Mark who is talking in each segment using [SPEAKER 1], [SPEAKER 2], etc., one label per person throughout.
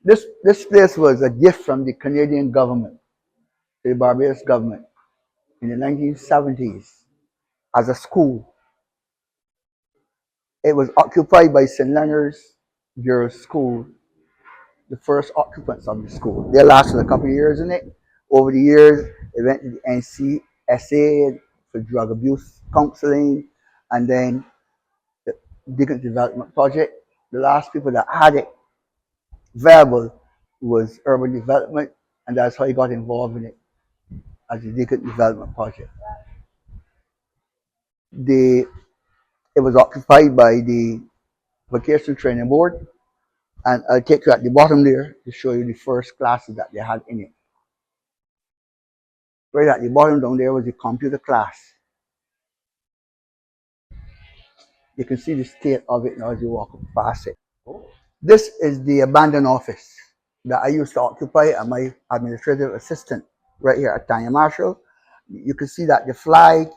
[SPEAKER 1] This place was a gift from the Canadian government to the Barbados government in the 1970s as a school. It was occupied by St. Leonard's Girls' School, the first occupants of the school. They lasted a couple of years in it. Over the years, it went to the NCSA for drug abuse counseling, and then the Deacons Development Project. The last people that had it viable was urban development, and that's how he got involved in it as the Deacons Development Project. The It was occupied by the Vocational Training Board, and I'll take you at the bottom there to show you the first classes that they had in it. Right at the bottom down there was the computer class. You can see the state of it now as you walk past it. This is the abandoned office that I used to occupy as my administrative assistant right here at Tanya Marshall. You can see that the flag,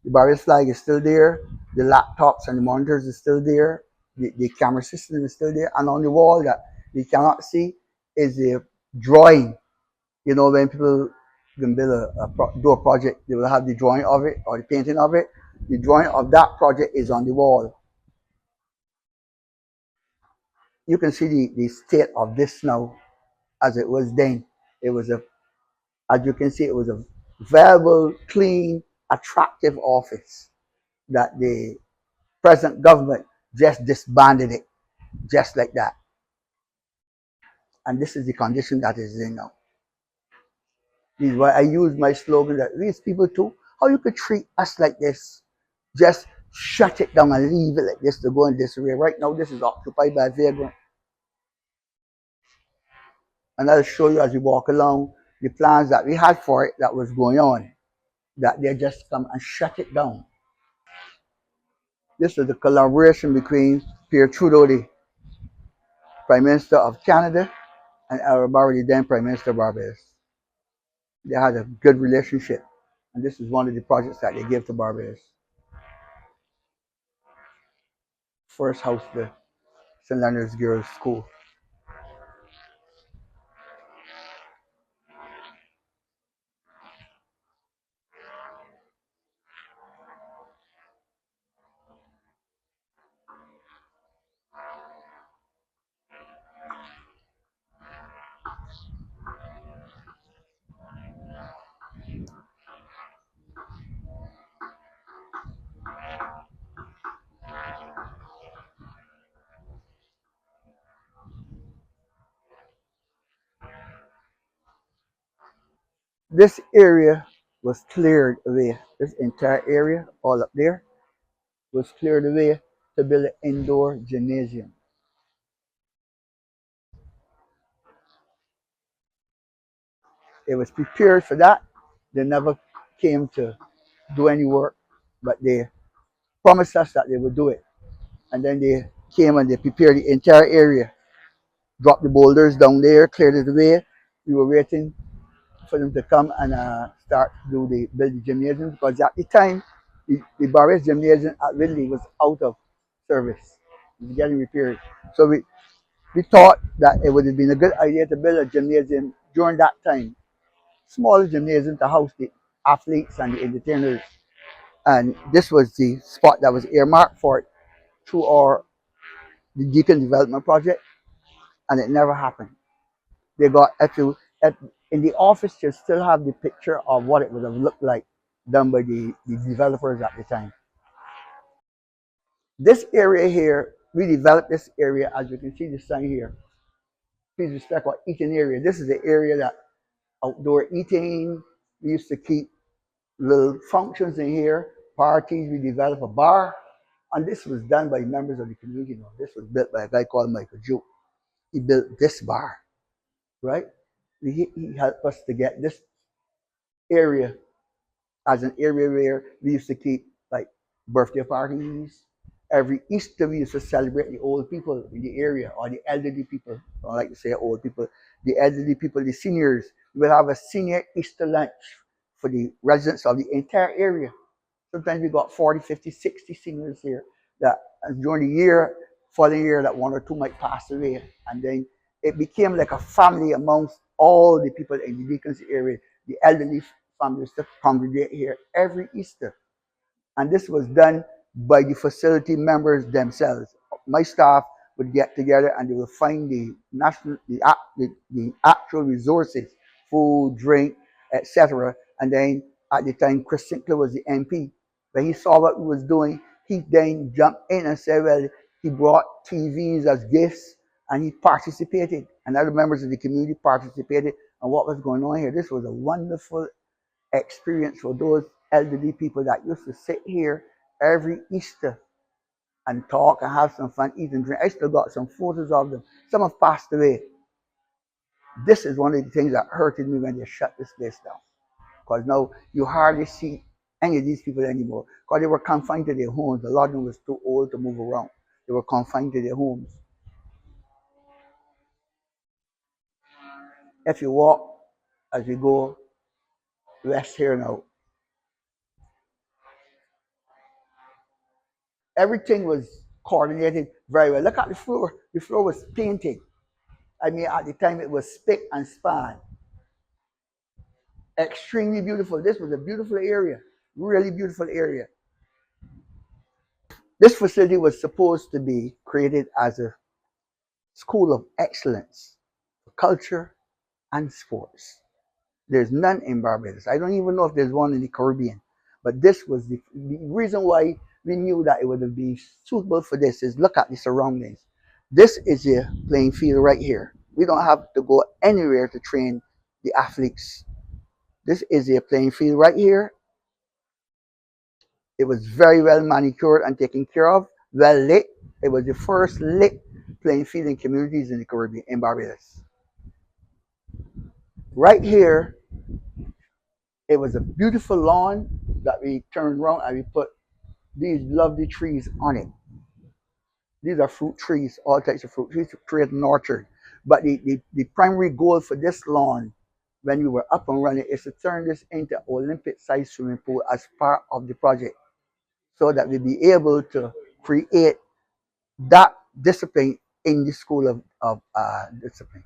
[SPEAKER 1] the Barbados flag is still there, the laptops and the monitors is still there, the camera system is still there, and on the wall that you cannot see is a drawing. You know, when people can build do a project, they will have the drawing of it or the painting of it. The drawing of that project is on the wall. You can see the state of this now as it was then. It was as you can see, it was a viable, clean, attractive office that the present government just disbanded it, just like that. And this is the condition that is in now. This is why I use my slogan that these people too, how you could treat us like this. Just shut it down and leave it like this to go in this way. Right now, this is occupied by vagrant. And I'll show you as we walk along the plans that we had for it that was going on, that they just come and shut it down. This is the collaboration between Pierre Trudeau, the Prime Minister of Canada, and our Barbados, then Prime Minister of Barbados. They had a good relationship, and this is one of the projects that they gave to Barbados. First house, the St. Leonard's Girls' School. This area was cleared away. This entire area, all up there, was cleared away to build an indoor gymnasium. It was prepared for that. They never came to do any work, but they promised us that they would do it. And then they came and they prepared the entire area, dropped the boulders down there, cleared it away. We were waiting for them to come and start to do the build the gymnasium because at the time the Barbados gymnasium at Ridley was out of service. It was getting repaired. So we thought that it would have been a good idea to build a gymnasium during that time. Small gymnasium to house the athletes and the entertainers. And this was the spot that was earmarked for it through our the Deacon Development Project, and it never happened. They got at in the office. You still have the picture of what it would have looked like done by the developers at the time. This area here, we developed this area as you can see the sign here. Please respect our eating area. This is the area that outdoor eating. We used to keep little functions in here, parties. We developed a bar, and this was done by members of the community. You know, this was built by a guy called Michael Joe. He built this bar, right? He helped us to get this area as an area where we used to keep like birthday parties. Every Easter, we used to celebrate the old people in the area or the elderly people. I don't like to say old people, the elderly people, the seniors. We will have a senior Easter lunch for the residents of the entire area. Sometimes we got 40, 50, 60 seniors here that during the year, following year, that one or two might pass away. And then it became like a family amongst all the people in the Deacons area. The elderly families that congregate here every Easter. And this was done by the facility members themselves. My staff would get together and they would find the actual resources, food, drink, etc. And then at the time, Chris Sinclair was the MP. When he saw what we was doing, he then jumped in and said, well, he brought TVs as gifts and he participated. And other members of the community participated on what was going on here. This was a wonderful experience for those elderly people that used to sit here every Easter and talk and have some fun, eat and drink. I still got some photos of them. Some have passed away. This is one of the things that hurted me when they shut this place down. Because now you hardly see any of these people anymore. Because they were confined to their homes. A lot of them was too old to move around. They were confined to their homes. If you walk as we go west here now, everything was coordinated very well. Look at the floor. The floor was painted. I mean, at the time it was spick and span. Extremely beautiful. This was a beautiful area. Really beautiful area. This facility was supposed to be created as a school of excellence for culture and sports. There's none in Barbados. I don't even know if there's one in the Caribbean. But this was the reason why we knew that it would be suitable for this is look at the surroundings. This is your playing field right here. We don't have to go anywhere to train the athletes. This is your playing field right here. It was very well manicured and taken care of, well lit. It was the first lit playing field in communities in the Caribbean, in Barbados. Right here, it was a beautiful lawn that we turned around and we put these lovely trees on it. These are fruit trees, all types of fruit trees to create an orchard. But the primary goal for this lawn, when we were up and running, is to turn this into an Olympic-sized swimming pool as part of the project, so that we'll be able to create that discipline in the school of discipline.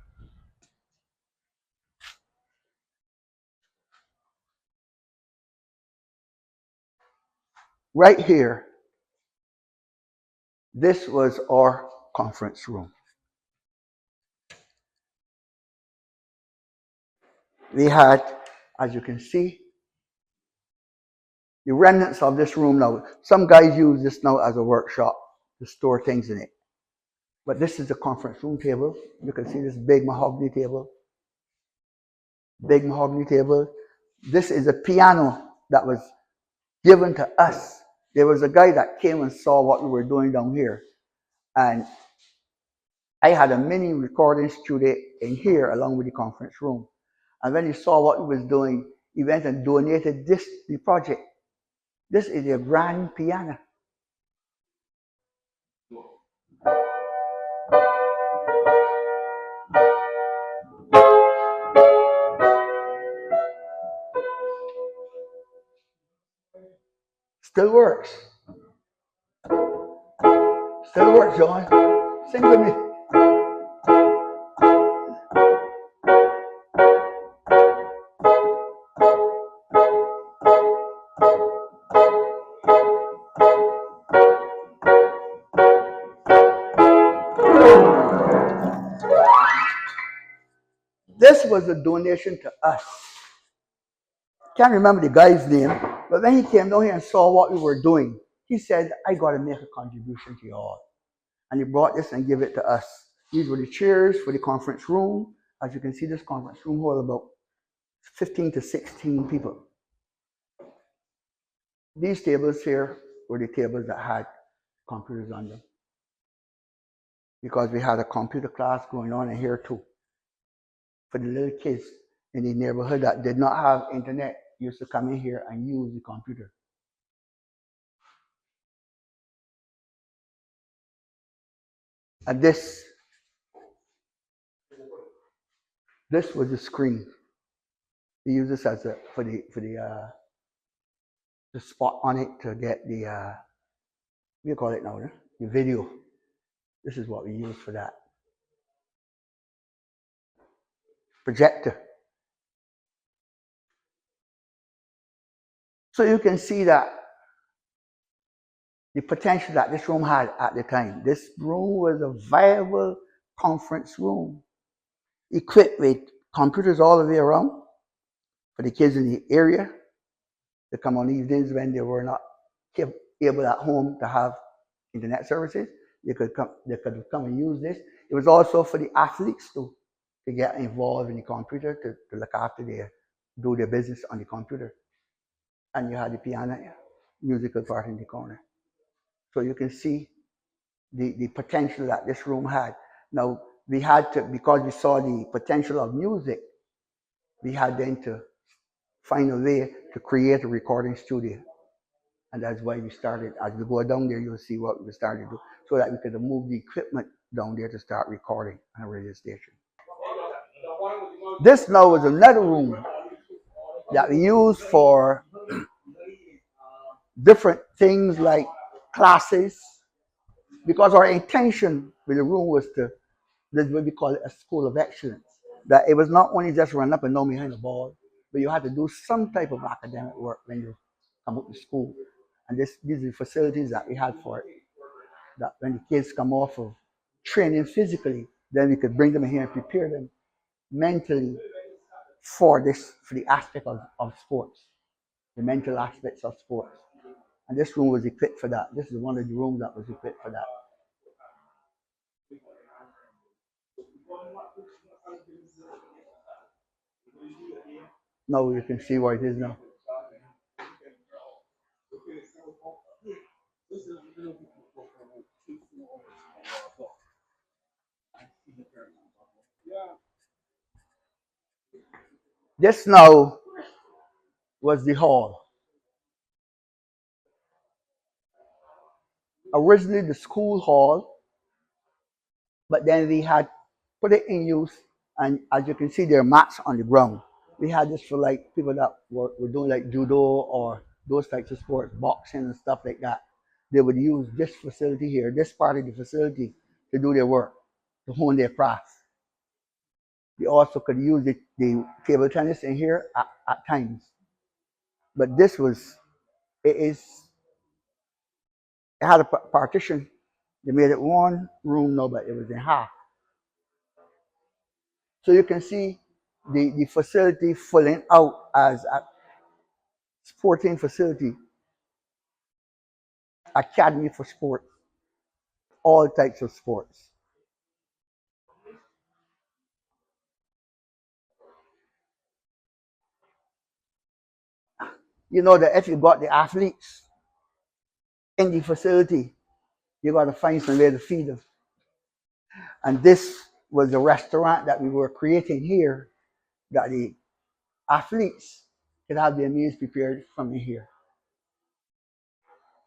[SPEAKER 1] Right here, this was our conference room. We had, as you can see, the remnants of this room now. Some guys use this now as a workshop to store things in it. But this is the conference room table. You can see this big mahogany table. Big mahogany table. This is a piano that was given to us. There was a guy that came and saw what we were doing down here. And I had a mini recording studio in here along with the conference room. And when he saw what we was doing, he went and donated this to the project. This is a grand piano. Still works. Still works, John. Sing with me. This was a donation to us. Can't remember the guy's name, but when he came down here and saw what we were doing, he said, I got to make a contribution to you all. And he brought this and gave it to us. These were the chairs for the conference room. As you can see, this conference room holds about 15 to 16 people. These tables here were the tables that had computers on them, because we had a computer class going on in here too. For the little kids in the neighborhood that did not have internet, used to come in here and use the computer. And this was the screen. We use this as for the spot on it to get the what do you call it now? The video. This is what we use for that. projector. So you can see that the potential that this room had at the time. This room was a viable conference room, equipped with computers all the way around for the kids in the area to come on evenings when they were not able at home to have internet services. They could come and use this. It was also for the athletes to get involved in the computer, to look after do their business on the computer. And you had the piano musical part in the corner. So you can see the potential that this room had. Now, we had to, because we saw the potential of music, we had then to find a way to create a recording studio. And that's why we started. As we go down there, you'll see what we started to do, so that we could move the equipment down there to start recording on a radio station. This now was another room that we used for different things like classes, because our intention with the room was to, this is what we call it, a school of excellence. That it was not only just run up and down behind the ball, but you had to do some type of academic work when you come out to school. And these are the facilities that we had for it. That when the kids come off of training physically, then we could bring them here and prepare them mentally for the aspect of sports, the mental aspects of sports. And this room was equipped for that. This is one of the rooms that was equipped for that. Now you can see where it is now. This now was the hall. Originally the school hall, but then we had put it in use, and as you can see, there are mats on the ground. We had this for like people that were doing like judo or those types of sports, boxing and stuff like that. They would use this facility here, this part of the facility, to do their work, to hone their craft. We also could use the table tennis in here at times. But this was, it is, it had a partition. They made it one room now, but it was in half. So you can see the facility filling out as a sporting facility, academy for sport, all types of sports. You know that if you got the athletes in the facility, you got to find somewhere to feed them. And this was the restaurant that we were creating here, that the athletes could have their meals prepared from here.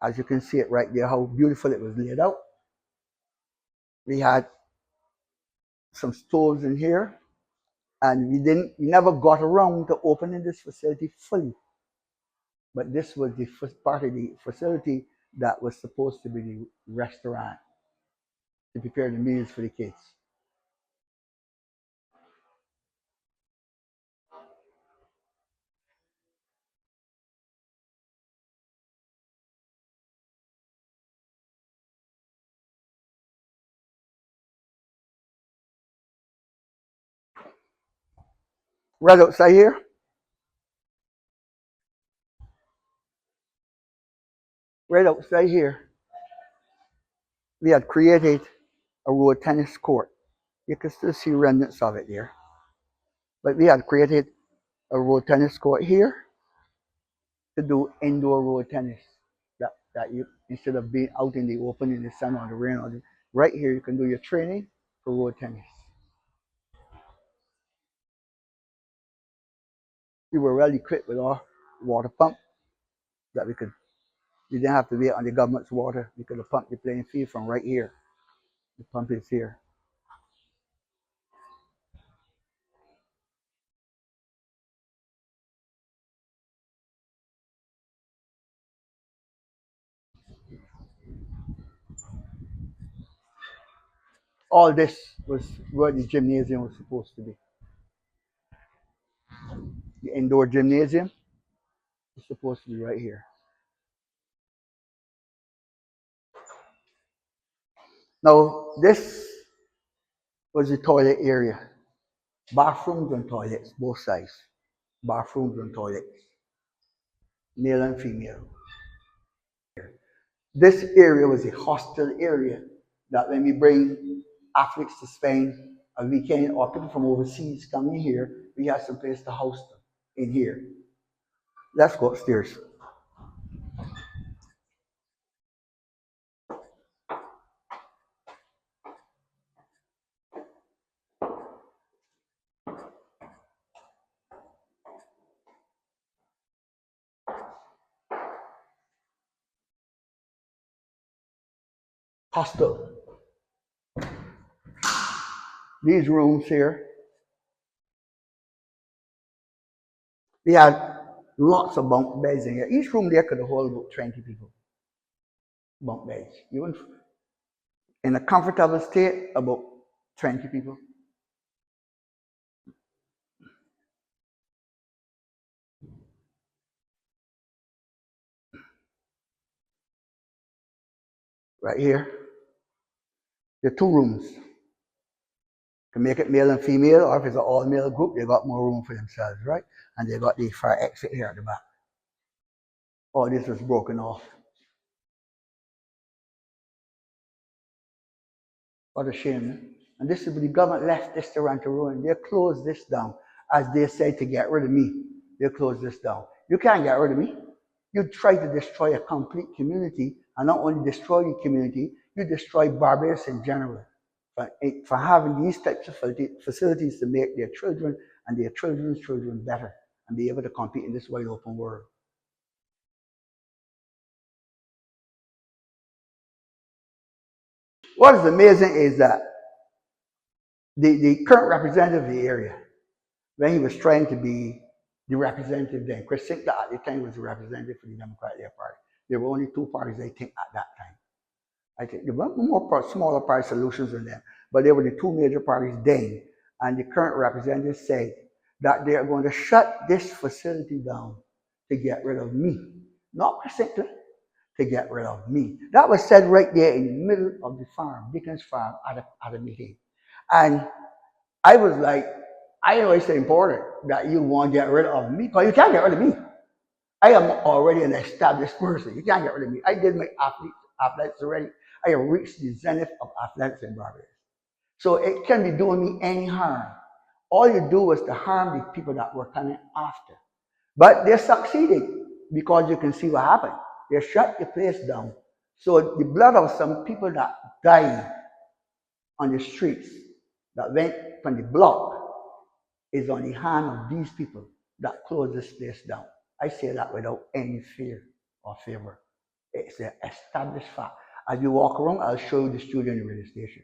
[SPEAKER 1] As you can see it right there, how beautiful it was laid out. We had some stoves in here, and we never got around to opening this facility fully. But this was the first part of the facility that was supposed to be the restaurant to prepare the meals for the kids. Right outside here, right outside here, we had created a road tennis court. You can still see remnants of it there. But we had created a road tennis court here to do indoor road tennis. That you, instead of being out in the open in the sun or the rain, right here you can do your training for road tennis. We were well equipped with our water pump that we didn't have to wait on the government's water. We could have pumped the playing field from right here. The pump is here. All this was where the gymnasium was supposed to be. the indoor gymnasium is supposed to be right here. Now, this was the toilet area. Bathrooms and toilets, both sides. Bathrooms and toilets, male and female. This area was a hostel area that when we bring athletes to Spain a weekend or people from overseas coming here, we have some place to house them in here. Let's go upstairs. Hostel. These rooms here, we had lots of bunk beds in here. Each room there could hold about 20 people. Bunk beds. Even in a comfortable state, about 20 people. Right here, the two rooms. Can make it male and female, or if it's an all male group, they got more room for themselves, right? And they got the fire exit here at the back. All this was broken off. What a shame. And this is the government left this to run to ruin. They closed this down as they said to get rid of me. They closed this down. You can't get rid of me. You try to destroy a complete community, and not only destroy the community, you destroy Barbados in general. For having these types of facilities to make their children and their children's children better and be able to compete in this wide open world. What is amazing is that the current representative of the area, when he was trying to be the representative then, Chris Sinclair at the time was the representative for the Democratic Party. There were only two parties, I think, at that time. I think there were more smaller party solutions than them, but they were the two major parties then. And the current representative said that they are going to shut this facility down to get rid of me, not Chris Sinclair, to get rid of me. That was said right there in the middle of the farm, Deacons Farm, at a meeting. And I was like, I know it's important that you want to get rid of me, because you can't get rid of me. I am already an established person. You can't get rid of me. I did my athletics already. I have reached the zenith of athletics in Barbados. So it can't be doing me any harm. All you do was to harm the people that were coming after. But they succeeded, because you can see what happened. They shut the place down. So the blood of some people that died on the streets, that went from the block, is on the hand of these people that closed this place down. I say that without any fear or favor. It's an established fact. As you walk around, I'll show you the studio and the radio station.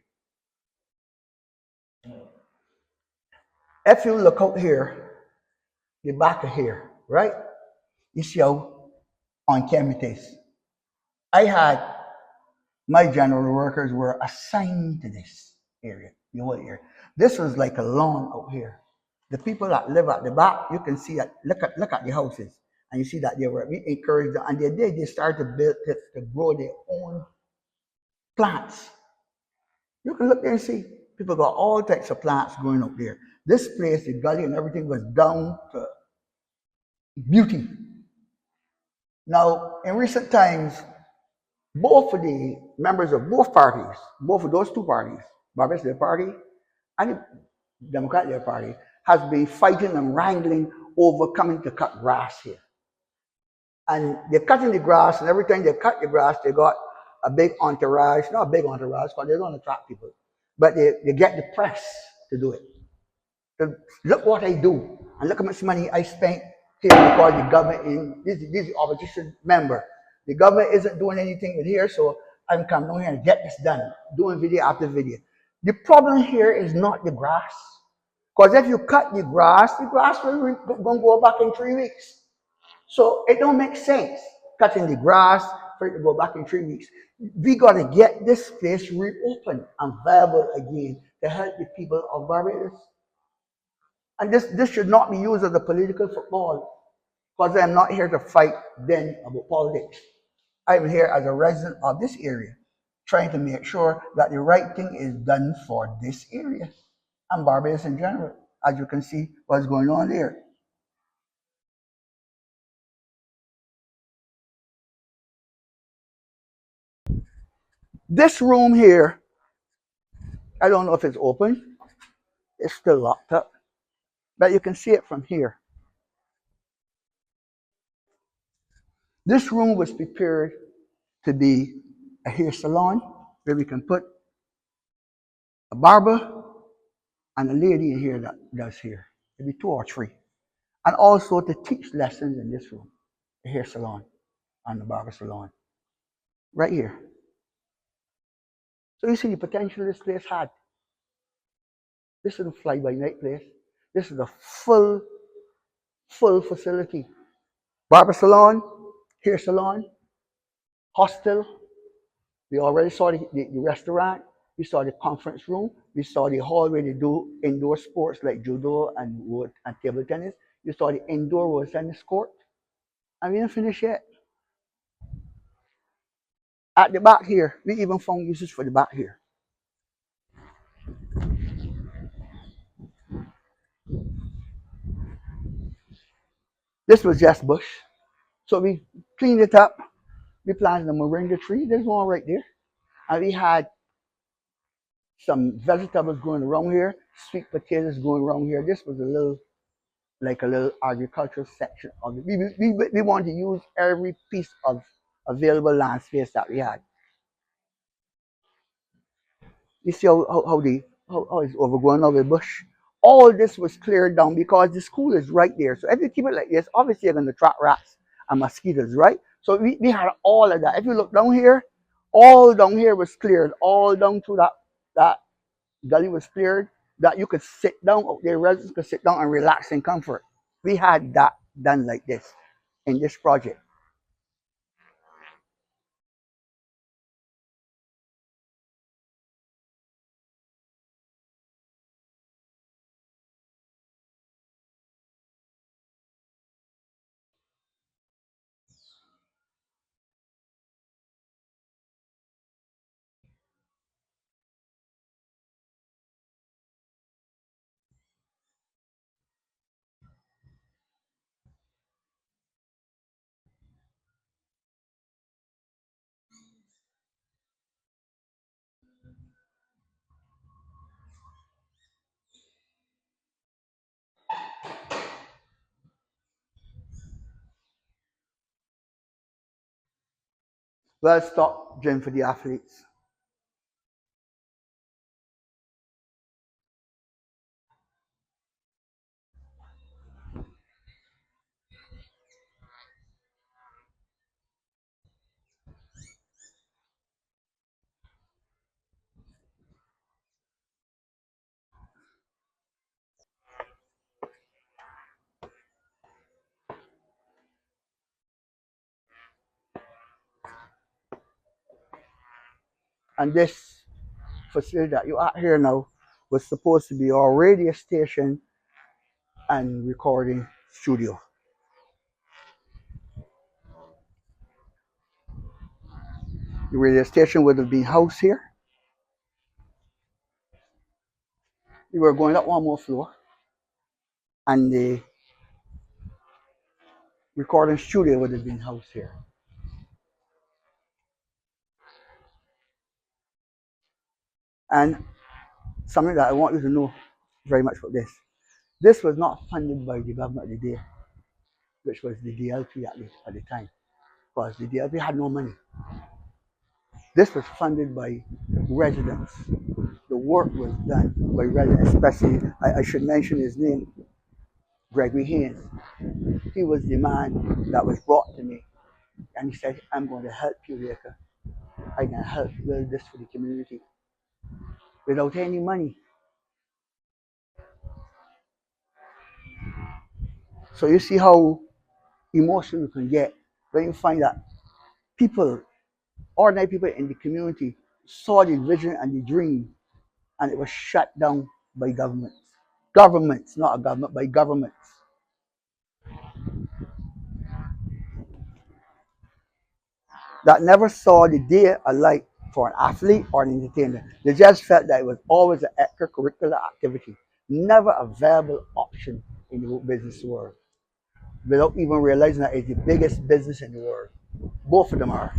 [SPEAKER 1] If you look out here, the back of here, right? You see how unkempt it is. I had my general workers were assigned to this area, the whole area. This was like a lawn out here. The people that live at the back, you can see that. Look at the houses, and you see that we encouraged them, and they started to build to grow their own plants. You can look there and see people got all types of plants growing up there. This place, the gully and everything was down to beauty. Now, in recent times, both of the members of both parties, both of those two parties, Barbados Labour Party and the Democratic Labour Party, has been fighting and wrangling over coming to cut grass here. And they're cutting the grass, and every time they cut the grass, they got a big entourage, not a big entourage, because they don't attract people, but they get the press to do it. So look what I do, and look how much money I spent here, because the government, this is the opposition member. The government isn't doing anything with here, so I'm coming down here and get this done, doing video after video. The problem here is not the grass. Because if you cut the grass will go back in 3 weeks. So it don't make sense cutting the grass for it to go back in 3 weeks. We got to get this place reopened and viable again to help the people of Barbados. And this should not be used as a political football, because I'm not here to fight then about politics. I'm here as a resident of this area, trying to make sure that the right thing is done for this area and Barbados in general. As you can see what's going on there. This room here, I don't know if it's open. It's still locked up, but you can see it from here. This room was prepared to be a hair salon where we can put a barber and a lady in here that does hair. Maybe two or three. And also to teach lessons in this room, the hair salon and the barber salon. Right here. So you see the potential this place had. This is a fly-by-night place. This is a full facility. Barber salon, hair salon, hostel. We already saw the restaurant. We saw the conference room. We saw the hall where they do indoor sports like judo and wood and table tennis. You saw the indoor road tennis court. And we didn't finish yet. At the back here, we even found uses for the back here. This was just bush. So we cleaned it up. We planted a moringa tree. There's one right there. And we had some vegetables growing around here, sweet potatoes growing around here. This was a little agricultural section of it. We wanted to use every piece of available land space that we had. You see how it's overgrown now with bush? All this was cleared down because the school is right there. So if you keep it like this, obviously you're going to attract rats and mosquitoes, right? So we had all of that. If you look down here, all down here was cleared. All down to that gully was cleared, that you could sit down out there, residents could sit down and relax in comfort. We had that done like this in this project. Well stocked gym for the athletes. And this facility that you are here now was supposed to be our radio station and recording studio. The radio station would have been housed here. We were going up one more floor, and the recording studio would have been housed here. And something that I want you to know very much about this. This was not funded by the government of the day, which was the DLP at the time, because the DLP had no money. This was funded by residents. The work was done by residents, especially, I should mention his name, Gregory Haynes. He was the man that was brought to me, and he said, I'm going to help you, Reka. I can help build this for the community without any money. So you see how emotional you can get when you find that people, ordinary people in the community, saw the vision and the dream, and it was shut down by governments. governments, not a government, by governments. That never saw the day of light for an athlete or an entertainer. They just felt that it was always an extracurricular activity, never a viable option in the business world, without even realizing that it's the biggest business in the world. Both of them are.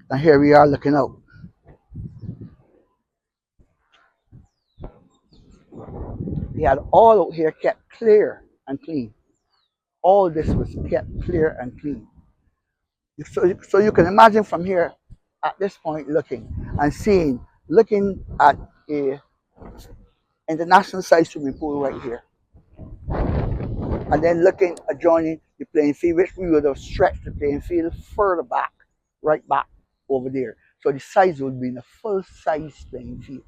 [SPEAKER 1] And here we are looking out. We had all out here kept clear and clean. All this was kept clear and clean. So you can imagine from here at this point looking and seeing, looking at a international size swimming pool right here. And then looking adjoining the playing field, which we would have stretched the playing field further back, right back over there. So the size would be in a full size playing field.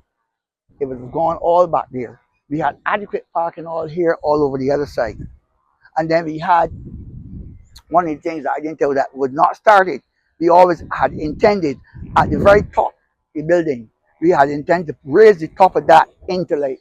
[SPEAKER 1] It was gone all back there. We had adequate parking all here, all over the other side. And then we had one of the things that I didn't tell you that was not started. We always had intended at the very top of the building, we had intended to raise the top of that into like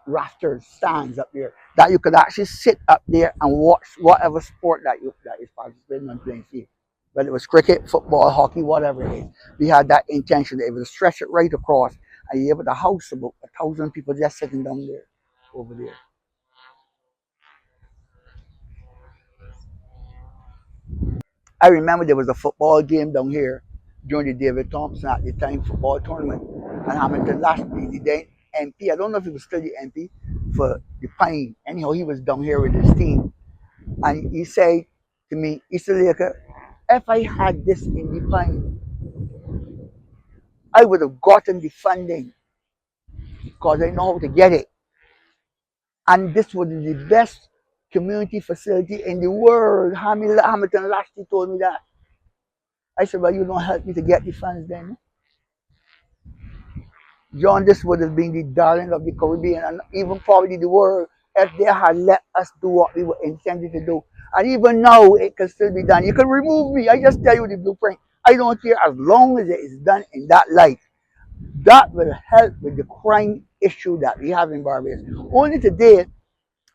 [SPEAKER 1] rafters, stands up there, that you could actually sit up there and watch whatever sport that is participating on playing field. Whether it was cricket, football, hockey, whatever it is. We had that intention that it would stretch it right across and you're able to house about 1,000 people just sitting down there, over there. I remember there was a football game down here during the David Thompson at the time football tournament, and Hamilton Lashley, the then MP. I don't know if he was still the MP for the Pine. Anyhow, he was down here with his team, and he said to me, "Easter Laker, if I had this in the Pine, I would have gotten the funding because I know how to get it, and this would be the best community facility in the world." Hamilton Lashley told me that. I said, "Well, you don't help me to get the funds then." John, this would have been the darling of the Caribbean and even probably the world if they had let us do what we were intended to do. And even now, it can still be done. You can remove me. I just tell you the blueprint. I don't care as long as it is done in that light. That will help with the crime issue that we have in Barbados. Only today,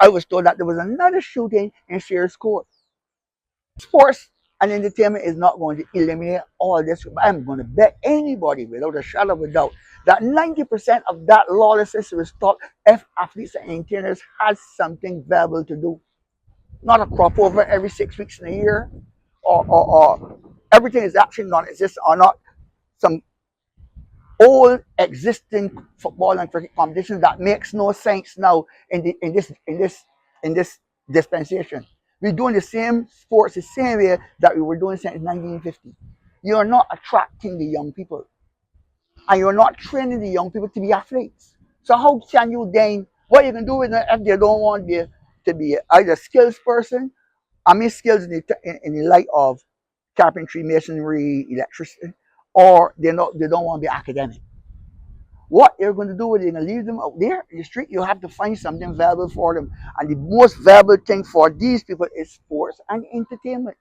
[SPEAKER 1] I was told that there was another shooting in Shears Court. Sports and entertainment is not going to eliminate all this. But I'm going to bet anybody without a shadow of a doubt that 90% of that lawlessness will stop if athletes and entertainers had something valuable to do. Not a crop over every 6 weeks in a year, or everything is actually non existent, or not some old existing football and cricket competitions that makes no sense now in this dispensation. We're doing the same sports the same way that we were doing since 1950. You're not attracting the young people, and you're not training the young people to be athletes. So how can you then? What you can do with them if they don't want to be either skills person? I mean skills in the light of carpentry, masonry, electricity, or they don't want to be academic. What you're going to do is you're going to leave them out there in the street. You have to find something valuable for them. And the most valuable thing for these people is sports and entertainment.